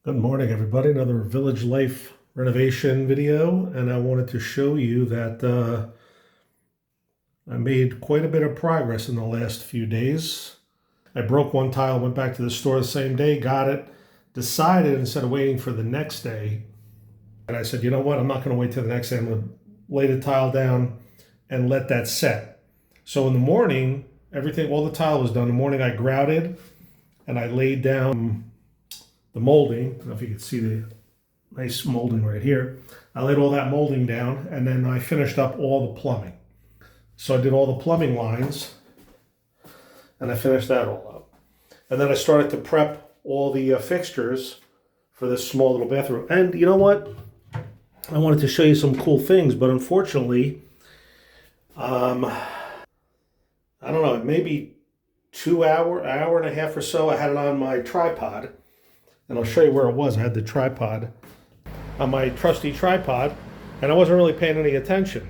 Good morning, everybody. Another Village Life Renovation video, and I wanted to show you that I made quite a bit of progress in the last few days. I broke one tile, went back to the store the same day, got it, decided instead of waiting for the next day, and I said, you know what, I'm not going to wait till the next day. I'm going to lay the tile down and let that set. So in the morning, all the tile was done. In the morning, I grouted and I laid down the molding. I don't know if you can see the nice molding right here. I laid all that molding down, and then I finished up all the plumbing. So I did all the plumbing lines, and I finished that all up. And then I started to prep all the fixtures for this small little bathroom. And you know what? I wanted to show you some cool things, but unfortunately, I don't know, maybe hour and a half or so, I had it on my tripod. And I'll show you where it was. I had the tripod on my trusty tripod, and I wasn't really paying any attention.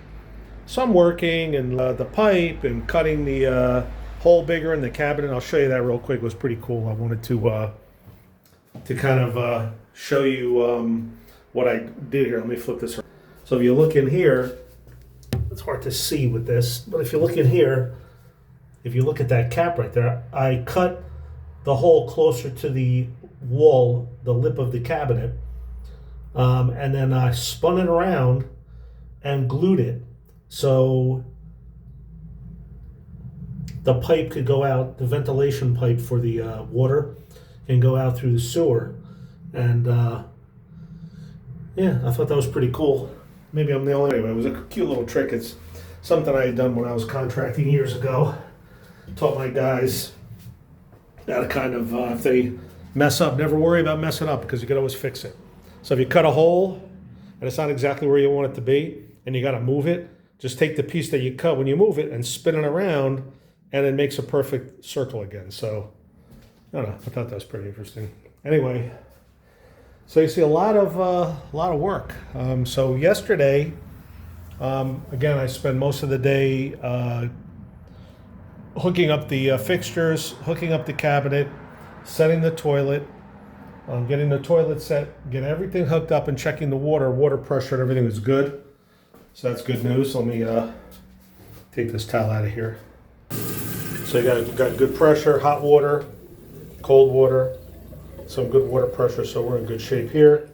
So I'm working and the pipe and cutting the hole bigger in the cabinet. I'll show you that real quick. It was pretty cool. I wanted to kind of show you what I did here. Let me flip this around. So if you look in here, it's hard to see with this, but if you look in here, if you look at that cap right there, I cut the hole closer to the wall, the lip of the cabinet, and then I spun it around and glued it so the pipe could go out, the ventilation pipe for the water can go out through the sewer. And yeah, I thought that was pretty cool. Maybe I'm the only anyway. It was a cute little trick. It's something I had done when I was contracting years ago. Taught my guys how to kind of if they mess up, never worry about messing up, because you can always fix it. So if you cut a hole and it's not exactly where you want it to be and you got to move it, just take the piece that you cut when you move it and spin it around, and it makes a perfect circle again. So I don't know, I thought that was pretty interesting. Anyway, so you see a lot of work. So yesterday, again, I spent most of the day hooking up the fixtures, hooking up the cabinet, setting the toilet, getting the toilet set, getting everything hooked up, and checking the water pressure and everything was good. So that's good news. Let me take this towel out of here. So you got good pressure, hot water, cold water, some good water pressure, so we're in good shape here.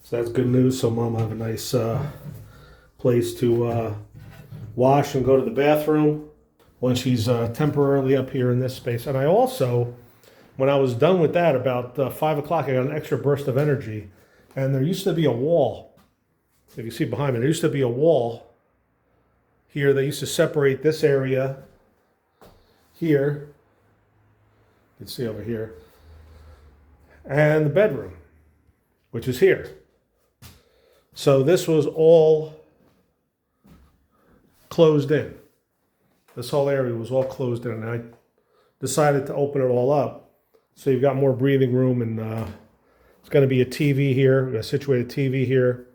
So that's good news. So Mom will have a nice place to wash and go to the bathroom when she's temporarily up here in this space. And I also, when I was done with that, about 5 o'clock, I got an extra burst of energy. And there used to be a wall. If you see behind me, there used to be a wall here. They used to separate this area here. You can see over here. And the bedroom, which is here. So this was all closed in. This whole area was all closed in. And I decided to open it all up. So you've got more breathing room, and it's going to be a TV here, a situated TV here.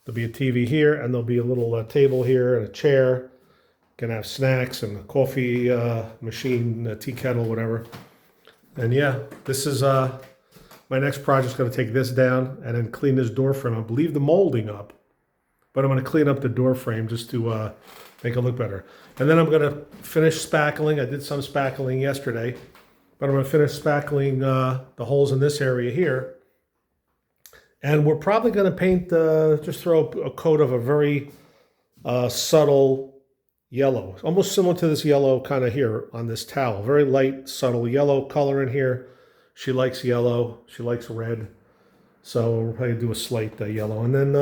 There'll be a TV here, and there'll be a little table here and a chair. Going to have snacks and a coffee machine, a tea kettle, whatever. And yeah, this is my next project's going to take this down and then clean this door frame. I leave the molding up, but I'm going to clean up the door frame just to make it look better. And then I'm going to finish spackling. I did some spackling yesterday. But I'm going to finish spackling the holes in this area here. And we're probably going to paint, just throw a coat of a very subtle yellow. Almost similar to this yellow kind of here on this towel. Very light, subtle yellow color in here. She likes yellow. She likes red. So we're probably going to do a slight yellow. And then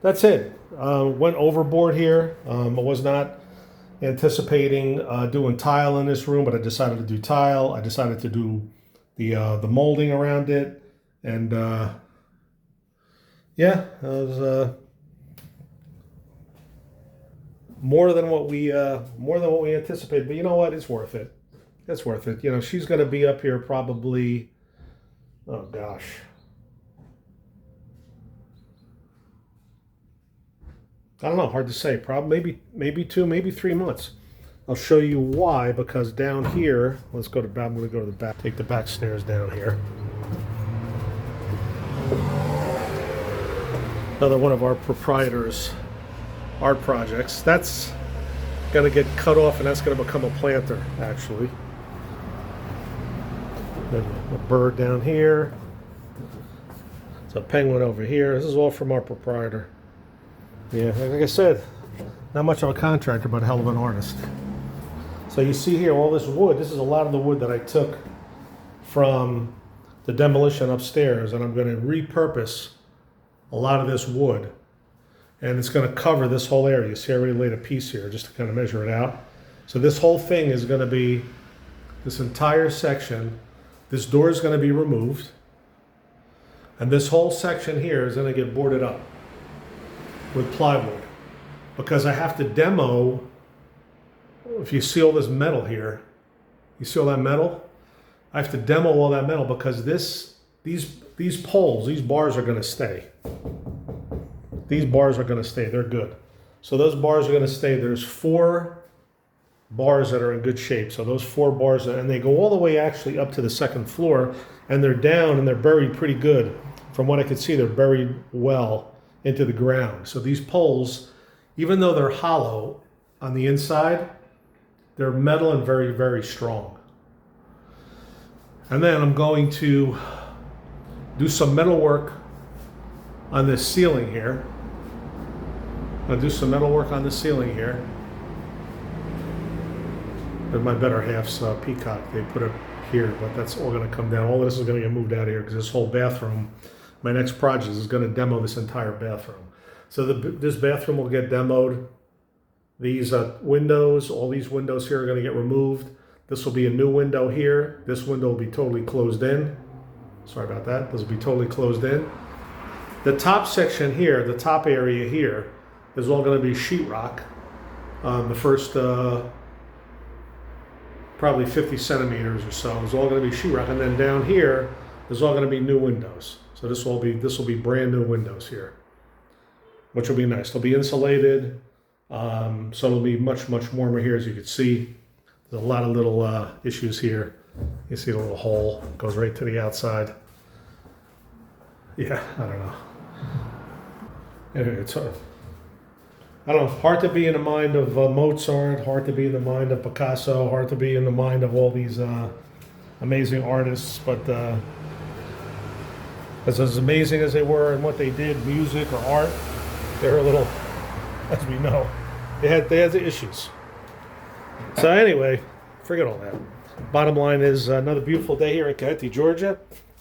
that's it. Went overboard here. I was not anticipating doing tile in this room, but I decided to do tile. I decided to do the molding around it, and yeah, it was more than what we anticipated. But you know what? It's worth it. It's worth it. You know, she's going to be up here probably. Oh gosh. I don't know, hard to say. Probably maybe 2, maybe 3 months. I'll show you why, because down here, I'm going to go to the back, take the back stairs down here. Another one of our proprietors' art projects. That's going to get cut off, and that's going to become a planter, actually. Then a bird down here. It's a penguin over here. This is all from our proprietor. Yeah, like I said, not much of a contractor, but a hell of an artist. So you see here all this wood. This is a lot of the wood that I took from the demolition upstairs, and I'm going to repurpose a lot of this wood, and it's going to cover this whole area. You see I already laid a piece here just to kind of measure it out. So this whole thing is going to be, this entire section, this door is going to be removed, and this whole section here is going to get boarded up with plywood, because I have to demo. If you see all this metal here, you see all that metal? I have to demo all that metal because these poles, these bars are going to stay. These bars are going to stay. They're good. So those bars are going to stay. There's 4 bars that are in good shape. So those 4 bars, and they go all the way actually up to the 2nd floor, and they're down and they're buried pretty good. From what I could see, they're buried well into the ground. So these poles, even though they're hollow on the inside, they're metal and very, very strong. And then I'm going to do some metal work on this ceiling here. I'll do some metal work on the ceiling here. And my better half's peacock, they put it here, but that's all going to come down. All of this is going to get moved out of here because this whole bathroom, my next project is going to demo this entire bathroom. So this bathroom will get demoed. These windows, all these windows here are going to get removed. This will be a new window here. This window will be totally closed in. Sorry about that. This will be totally closed in. The top section here, the top area here, is all going to be sheetrock. The first probably 50 centimeters or so is all going to be sheetrock, and then down here is all going to be new windows. So this will be brand new windows here, which will be nice. They'll be insulated, so it'll be much warmer here. As you can see, there's a lot of little issues here. You see the little hole goes right to the outside. Yeah, I don't know. Anyway, it's I don't know, hard to be in the mind of Mozart, hard to be in the mind of Picasso, hard to be in the mind of all these amazing artists, but as amazing as they were and what they did, music or art, they're a little, as we know, they had the issues. So anyway, forget all that. Bottom line is another beautiful day here in Kakheti, Georgia.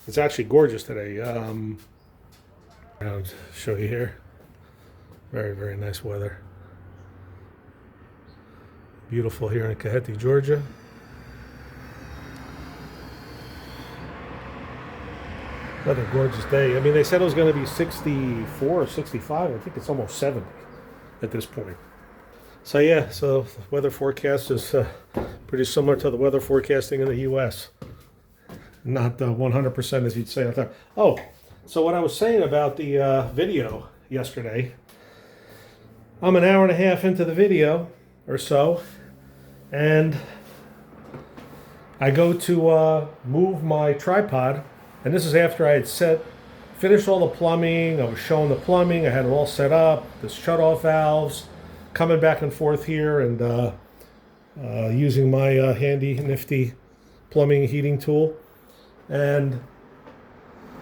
It's actually gorgeous today. I'll show you here. Very, very nice weather. Beautiful here in Kakheti, Georgia. Another gorgeous day. I mean, they said it was going to be 64 or 65. I think it's almost 70 at this point. So yeah, so the weather forecast is pretty similar to the weather forecasting in the U.S. Not 100% as you'd say. I thought, oh, so what I was saying about the video yesterday, I'm an hour and a half into the video or so, and I go to move my tripod, and this is after I had finished all the plumbing. I was showing the plumbing. I had it all set up, the shut-off valves, coming back and forth here, and using my handy, nifty plumbing heating tool. And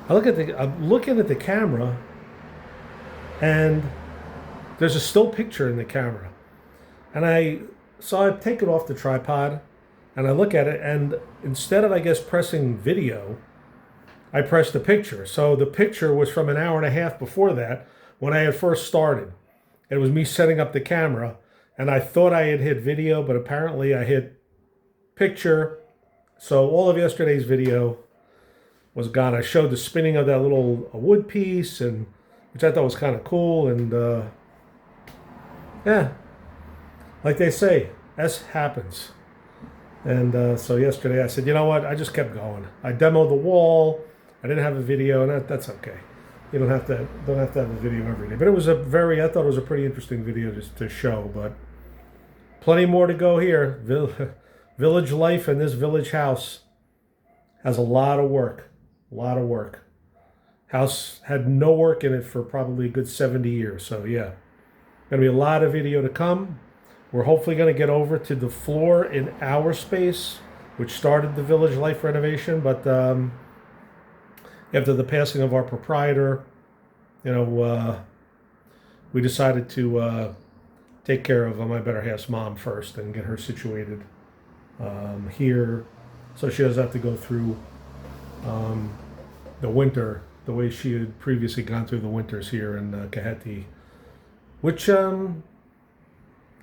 I'm looking at the camera, and there's a still picture in the camera. And I take it off the tripod, and I look at it, and instead of, I guess, pressing video, I pressed the picture. So the picture was from an hour and a half before that, when I had first started. It was me setting up the camera, and I thought I had hit video, but apparently I hit picture. So all of yesterday's video was gone. I showed the spinning of that little wood piece, and which I thought was kind of cool. And yeah, like they say, S happens. And so yesterday I said, you know what? I just kept going. I demoed the wall. I didn't have a video, and that's okay. You don't have to have a video every day. But it was I thought it was a pretty interesting video just to show. But plenty more to go here. Village life in this village house has a lot of work. House had no work in it for probably a good 70 years. So yeah, gonna be a lot of video to come. We're hopefully gonna get over to the floor in our space, which started the Village Life Renovation, but after the passing of our proprietor, you know, we decided to take care of my better half's mom first and get her situated here, so she doesn't have to go through the winter the way she had previously gone through the winters here in Kakheti, which can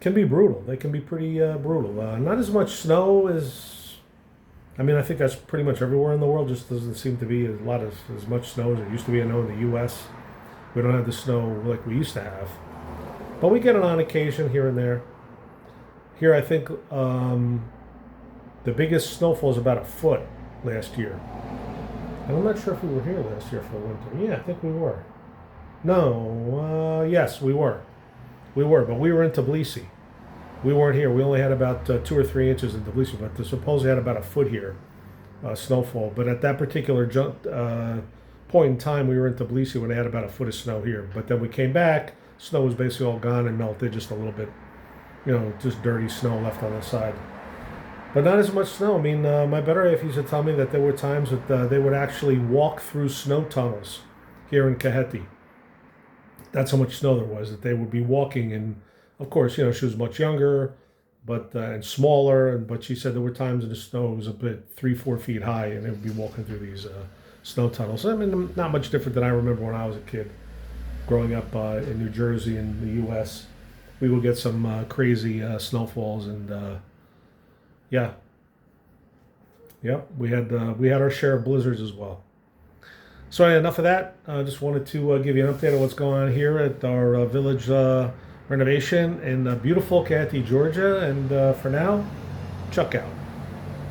be brutal. They can be pretty brutal. Not as much snow as, I mean, I think that's pretty much everywhere in the world. Just doesn't seem to be as much snow as it used to be. I know in the U.S. we don't have the snow like we used to have, but we get it on occasion here and there. Here, I think the biggest snowfall is about a foot last year. And I'm not sure if we were here last year for the winter. Yeah, I think we were. No, yes, we were. We were, but we were in Tbilisi. We weren't here. We only had about 2 or 3 inches in Tbilisi, but they supposedly had about a foot here, snowfall. But at that particular point in time, we were in Tbilisi when they had about a foot of snow here. But then we came back, snow was basically all gone and melted, just a little bit, just dirty snow left on the side. But not as much snow. I mean, my better half used to tell me that there were times that they would actually walk through snow tunnels here in Kakheti. That's how much snow there was, that they would be walking. And of course, she was much younger, but and smaller. But she said there were times in the snow it was a bit 3-4 feet high, and they would be walking through these snow tunnels. I mean, not much different than I remember when I was a kid, growing up in New Jersey in the U.S. We would get some crazy snowfalls, and we had our share of blizzards as well. So anyway, enough of that. I just wanted to give you an update on what's going on here at our village renovation in beautiful Kakheti, Georgia. And for now, chuck out.